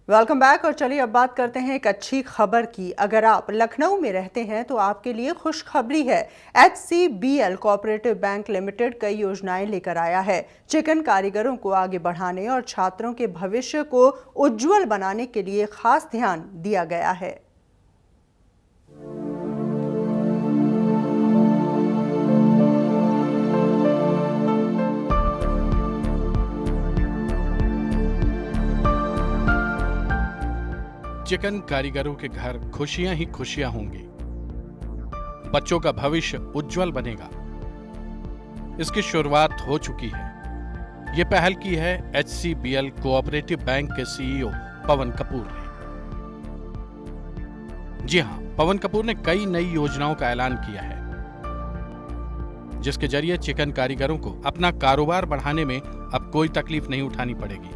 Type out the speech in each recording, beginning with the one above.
Welcome back. और चलिए अब बात करते हैं एक अच्छी खबर की। अगर आप लखनऊ में रहते हैं तो आपके लिए खुशखबरी है। HCBL कोऑपरेटिव बैंक लिमिटेड कई योजनाएं लेकर आया है। चिकन कारीगरों को आगे बढ़ाने और छात्रों के भविष्य को उज्जवल बनाने के लिए खास ध्यान दिया गया है। चिकन कारीगरों के घर खुशियां ही खुशियां होंगी। बच्चों का भविष्य उज्जवल बनेगा। इसकी शुरुआत हो चुकी है। ये पहल की है HCBL कोऑपरेटिव बैंक के CEO पवन कपूर ने। जी हां, पवन कपूर ने कई नई योजनाओं का ऐलान किया है, जिसके जरिए चिकन कारीगरों को अपना कारोबार बढ़ाने में अब कोई तकलीफ नहीं उठानी पड़ेगी।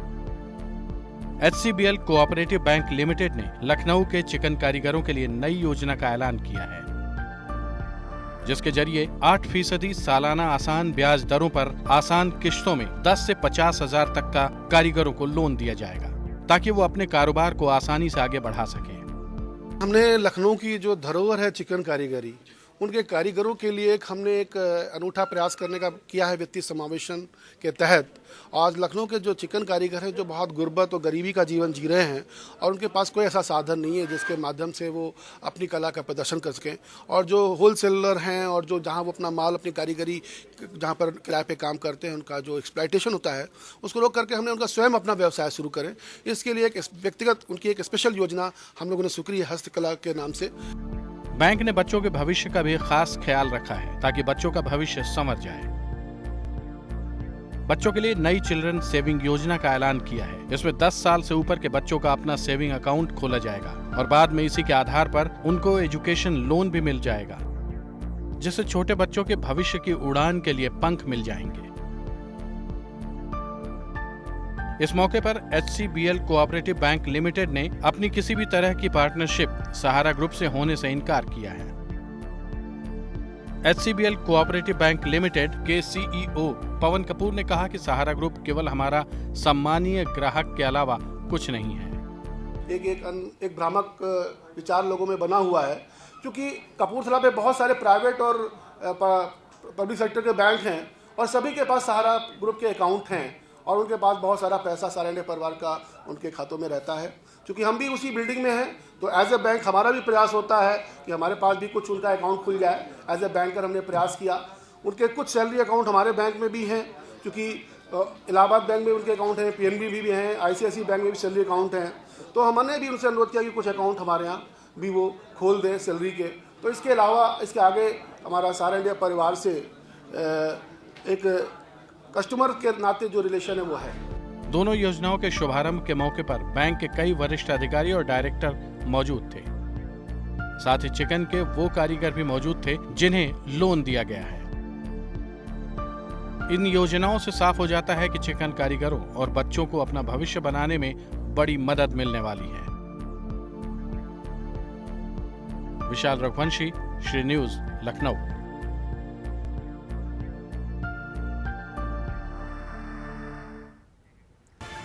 HCBL कोऑपरेटिव बैंक लिमिटेड ने लखनऊ के चिकन कारीगरों के लिए नई योजना का ऐलान किया है, जिसके जरिए 8% सालाना आसान ब्याज दरों पर आसान किश्तों में 10 से 50 हजार तक का कारीगरों को लोन दिया जाएगा, ताकि वो अपने कारोबार को आसानी से आगे बढ़ा सके। हमने लखनऊ की जो धरोहर है चिकन कारीगरी, उनके कारीगरों के लिए हमने एक अनूठा प्रयास करने का किया है। वित्तीय समावेशन के तहत आज लखनऊ के जो चिकन कारीगर हैं, जो बहुत गुर्बत और गरीबी का जीवन जी रहे हैं और उनके पास कोई ऐसा साधन नहीं है जिसके माध्यम से वो अपनी कला का प्रदर्शन कर सकें, और जो होलसेलर हैं और जो जहां वो अपना माल अपनी कारीगरी जहां पर किराए पे काम करते हैं, उनका जो एक्सप्लॉयटेशन होता है उसको रोक करके हमने उनका स्वयं अपना व्यवसाय शुरू करें। इसके लिए एक व्यक्तिगत उनकी एक स्पेशल योजना हम लोगों ने शुरू की हस्तकला के नाम से। बैंक ने बच्चों के भविष्य का भी खास ख्याल रखा है, ताकि बच्चों का भविष्य संवर जाए। बच्चों के लिए नई चिल्ड्रन सेविंग योजना का ऐलान किया है। इसमें 10 साल से ऊपर के बच्चों का अपना सेविंग अकाउंट खोला जाएगा और बाद में इसी के आधार पर उनको एजुकेशन लोन भी मिल जाएगा, जिससे छोटे बच्चों के भविष्य की उड़ान के लिए पंख मिल जाएंगे। इस मौके पर HCBL कोऑपरेटिव बैंक लिमिटेड ने अपनी किसी भी तरह की पार्टनरशिप सहारा ग्रुप से होने से इनकार किया है। HCBL कोऑपरेटिव बैंक लिमिटेड के CEO पवन कपूर ने कहा कि सहारा ग्रुप केवल हमारा सम्मानीय ग्राहक के अलावा कुछ नहीं है। एक भ्रामक विचार लोगों में बना हुआ है, क्योंकि कपूरथला पे बहुत सारे प्राइवेट और पब्लिक सेक्टर के बैंक हैं और सभी के पास सहारा ग्रुप के अकाउंट हैं और उनके पास बहुत सारा पैसा सारे परिवार का उनके खातों में रहता है। क्योंकि हम भी उसी बिल्डिंग में हैं, तो एज ए बैंक हमारा भी प्रयास होता है कि हमारे पास भी कुछ उनका अकाउंट खुल जाए। एज ए बैंकर हमने प्रयास किया। उनके कुछ सैलरी अकाउंट हमारे बैंक में भी हैं, क्योंकि इलाहाबाद बैंक में उनके अकाउंट हैं, PNB भी हैं, ICICI बैंक में भी सैलरी अकाउंट हैं। तो हमने भी उनसे अनुरोध किया कि कुछ अकाउंट हमारे यहाँ भी वो खोल दें सैलरी के। तो इसके अलावा इसके आगे हमारा सारा इंडिया परिवार से एक कस्टमर के नाते जो रिलेशन है वो है। दोनों योजनाओं के शुभारंभ के मौके पर बैंक के कई वरिष्ठ अधिकारी और डायरेक्टर मौजूद थे। साथ ही चिकन के वो कारीगर भी मौजूद थे जिन्हें लोन दिया गया है। इन योजनाओं से साफ हो जाता है कि चिकन कारीगरों और बच्चों को अपना भविष्य बनाने में बड़ी मदद मिलने वाली है। विशाल रघुवंशी, श्री न्यूज, लखनऊ।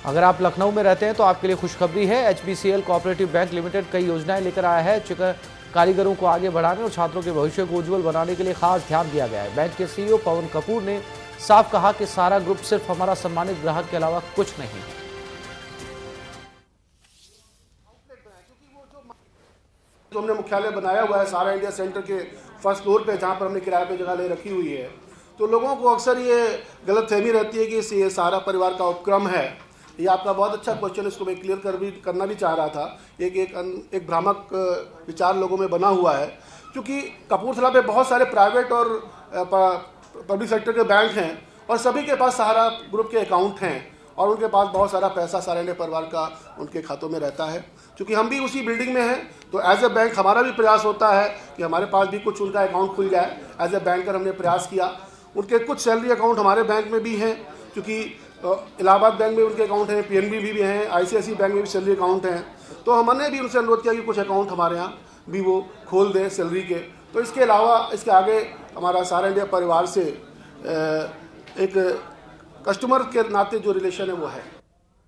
अगर आप लखनऊ में रहते हैं तो आपके लिए खुशखबरी है। HBCL कोऑपरेटिव बैंक लिमिटेड कई योजनाएं लेकर आया है। चिकन कारीगरों को आगे बढ़ाने और छात्रों के भविष्य को उज्जवल बनाने के लिए खास ध्यान दिया गया है। बैंक के CEO पवन कपूर ने साफ कहा कि सहारा ग्रुप सिर्फ हमारा सम्मानित ग्राहक के अलावा कुछ नहीं है। जो हमने मुख्यालय बनाया हुआ है सारा इंडिया सेंटर के फर्स्ट फ्लोर पे, जहाँ पर हमने किराए पे जगह ले रखी हुई है, तो लोगों को अक्सर ये गलतफहमी रहती है कि ये सहारा परिवार का उपक्रम है। ये आपका बहुत अच्छा क्वेश्चन, इसको मैं क्लियर करना भी चाह रहा था। एक भ्रामक विचार लोगों में बना हुआ है, क्योंकि कपूरथला पे बहुत सारे प्राइवेट और पब्लिक सेक्टर के बैंक हैं और सभी के पास सहारा ग्रुप के अकाउंट हैं और उनके पास बहुत सारा पैसा सारे परिवार का उनके खातों में रहता है। क्योंकि हम भी उसी बिल्डिंग में हैं, तो एज ए बैंक हमारा भी प्रयास होता है कि हमारे पास भी कुछ उनका अकाउंट खुल जाए। एज ए बैंकर हमने प्रयास किया। उनके कुछ सैलरी अकाउंट हमारे बैंक में भी हैं, क्योंकि इलाहाबाद बैंक में उनके अकाउंट हैं, PNB भी हैं, ICICI बैंक में भी सैलरी अकाउंट हैं। तो हमने भी उनसे अनुरोध किया कि कुछ अकाउंट हमारे यहाँ भी वो खोल दें सैलरी के। तो इसके अलावा इसके आगे हमारा सारा इंडिया परिवार से एक कस्टमर के नाते जो रिलेशन है वो है।